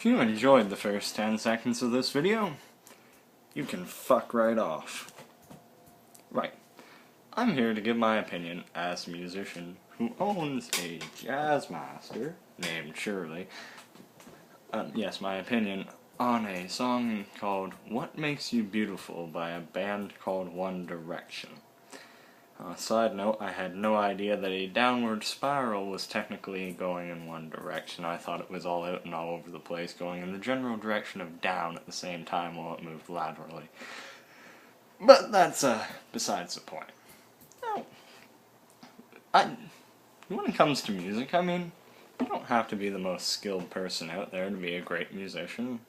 If you enjoyed the first 10 seconds of this video, you can fuck right off. Right. I'm here to give my opinion as a musician who owns a jazz master named Shirley. Yes, my opinion on a song called What Makes You Beautiful by a band called One Direction. Side note, I had no idea that a downward spiral was technically going in one direction. I thought it was all out and all over the place, going in the general direction of down at the same time while it moved laterally. But that's besides the point. Now, when it comes to music, I mean, you don't have to be the most skilled person out there to be a great musician.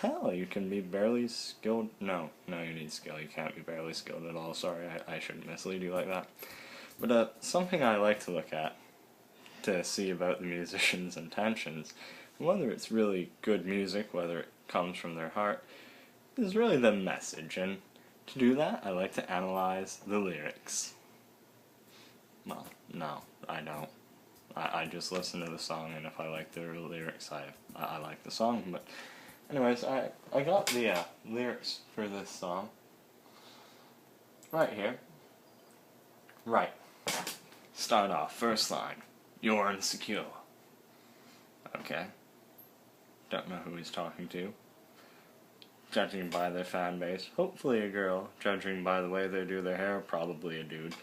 Hell, you can be barely skilled. No, you need skill. You can't be barely skilled at all. Sorry, I shouldn't mislead you like that. But something I like to look at to see about the musician's intentions, whether it's really good music, whether it comes from their heart, is really the message. And to do that, I like to analyze the lyrics. Well, no, I don't. I just listen to the song, and if I like the lyrics, I like the song. But anyways, I got the lyrics for this song right here. Right. Start off, first line. You're insecure. Okay. Don't know who he's talking to. Judging by their fan base, hopefully a girl. Judging by the way they do their hair, probably a dude.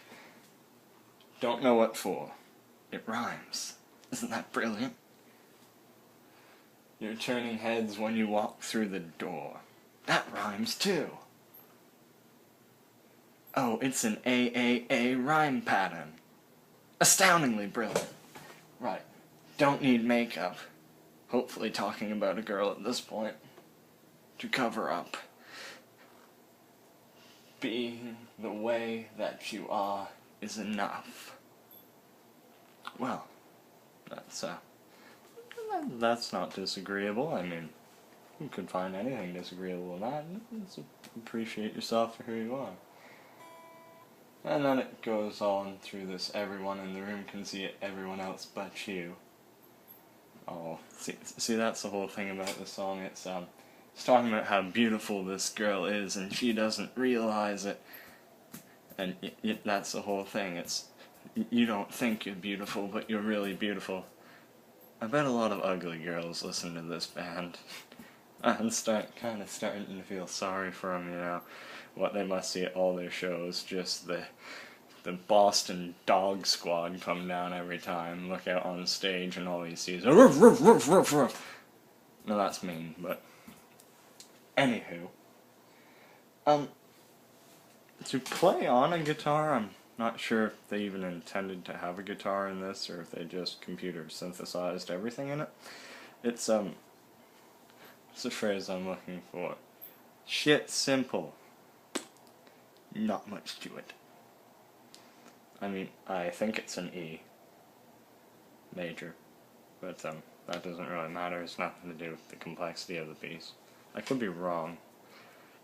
Don't know what for. It rhymes. Isn't that brilliant? You're turning heads when you walk through the door. That rhymes too. Oh, it's an AAA rhyme pattern. Astoundingly brilliant. Right. Don't need makeup. Hopefully talking about a girl at this point. To cover up. Being the way that you are is enough. Well, that's not disagreeable. I mean, you could find anything disagreeable in that. Just appreciate yourself for who you are. And then it goes on through this, everyone in the room can see it, everyone else but you. Oh, see that's the whole thing about the song. It's talking about how beautiful this girl is, and she doesn't realize it. And that's the whole thing. It's, you don't think you're beautiful, but you're really beautiful. I bet a lot of ugly girls listen to this band. I'm kind of starting to feel sorry for them, you know. What they must see at all their shows, just the Boston dog squad come down every time, look out on stage, and all you see is roof, roof, roof, roof, roof. No, that's mean, but anywho, to play on a guitar, I'm not sure if they even intended to have a guitar in this, or if they just computer synthesized everything in it. It's what's the phrase I'm looking for? Shit simple. Not much to it. I mean, I think it's an E major, but that doesn't really matter. It's nothing to do with the complexity of the piece. I could be wrong.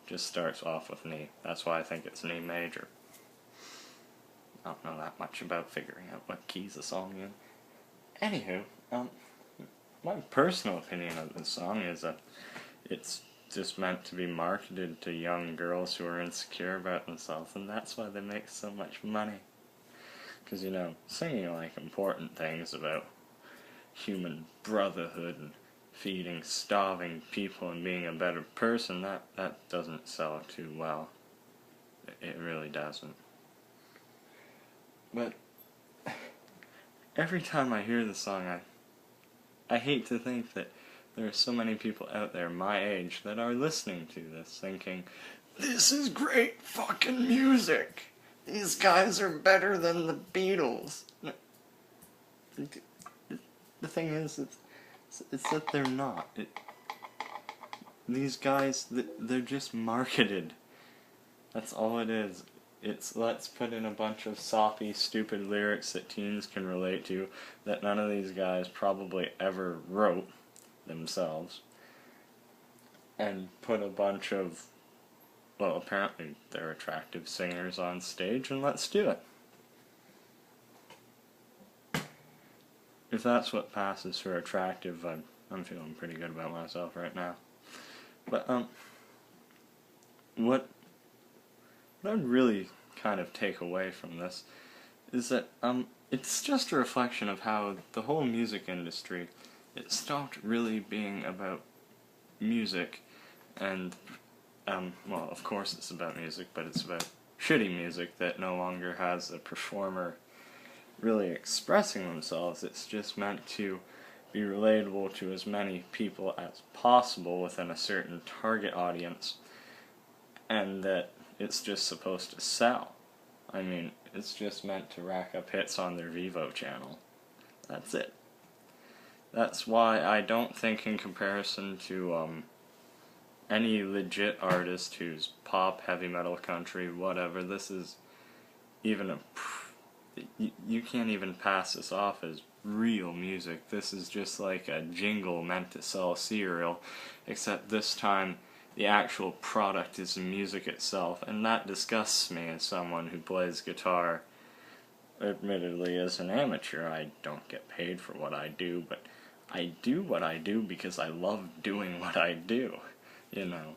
Just starts off with an E. That's why I think it's an E major. I don't know that much about figuring out what keys a song in. Anywho, my personal opinion of this song is that it's just meant to be marketed to young girls who are insecure about themselves, and that's why they make so much money. Because, you know, singing like important things about human brotherhood and feeding starving people and being a better person, that doesn't sell too well. It really doesn't. But every time I hear the song, I hate to think that there are so many people out there my age that are listening to this thinking, this is great fucking music! These guys are better than the Beatles! The thing is, it's that they're not. These guys, they're just marketed. That's all it is. It's, let's put in a bunch of soppy, stupid lyrics that teens can relate to that none of these guys probably ever wrote themselves, and put a bunch of, well, apparently they're attractive singers on stage, and let's do it. If that's what passes for attractive, I'm feeling pretty good about myself right now. But, what I'd really kind of take away from this is that, it's just a reflection of how the whole music industry, it stopped really being about music, and, well, of course it's about music, but it's about shitty music that no longer has a performer really expressing themselves. It's just meant to be relatable to as many people as possible within a certain target audience, and that it's just supposed to sell. I mean, it's just meant to rack up hits on their Vivo channel. That's it. That's why I don't think, in comparison to any legit artist who's pop, heavy metal, country, whatever, this is even you can't even pass this off as real music. This is just like a jingle meant to sell cereal, except this time the actual product is the music itself, and that disgusts me as someone who plays guitar. Admittedly, as an amateur, I don't get paid for what I do, but I do what I do because I love doing what I do, you know.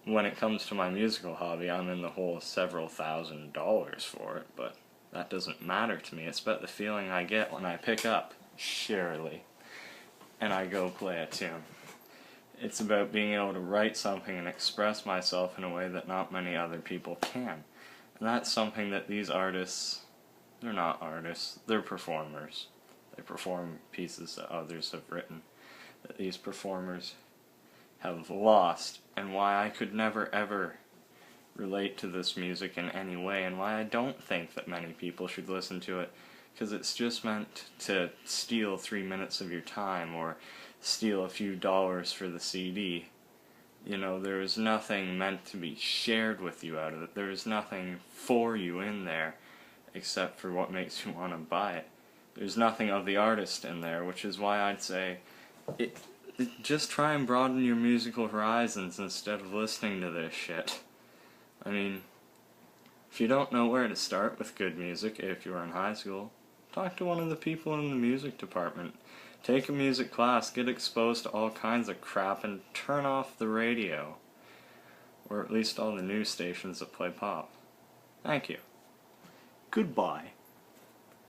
When it comes to my musical hobby, I'm in the hole several $1,000s for it, but that doesn't matter to me. It's about the feeling I get when I pick up Shirley and I go play a tune. It's about being able to write something and express myself in a way that not many other people can. And that's something that these artists, they're not artists, they're performers. They perform pieces that others have written, that these performers have lost, and why I could never ever relate to this music in any way, and why I don't think that many people should listen to it, because it's just meant to steal 3 minutes of your time, or steal a few dollars for the CD. You know, there is nothing meant to be shared with you out of it. There is nothing for you in there, except for what makes you want to buy it. There's nothing of the artist in there, which is why I'd say, just try and broaden your musical horizons instead of listening to this shit. I mean, if you don't know where to start with good music, if you were in high school, talk to one of the people in the music department. Take a music class, get exposed to all kinds of crap, and turn off the radio. Or at least all the news stations that play pop. Thank you. Goodbye.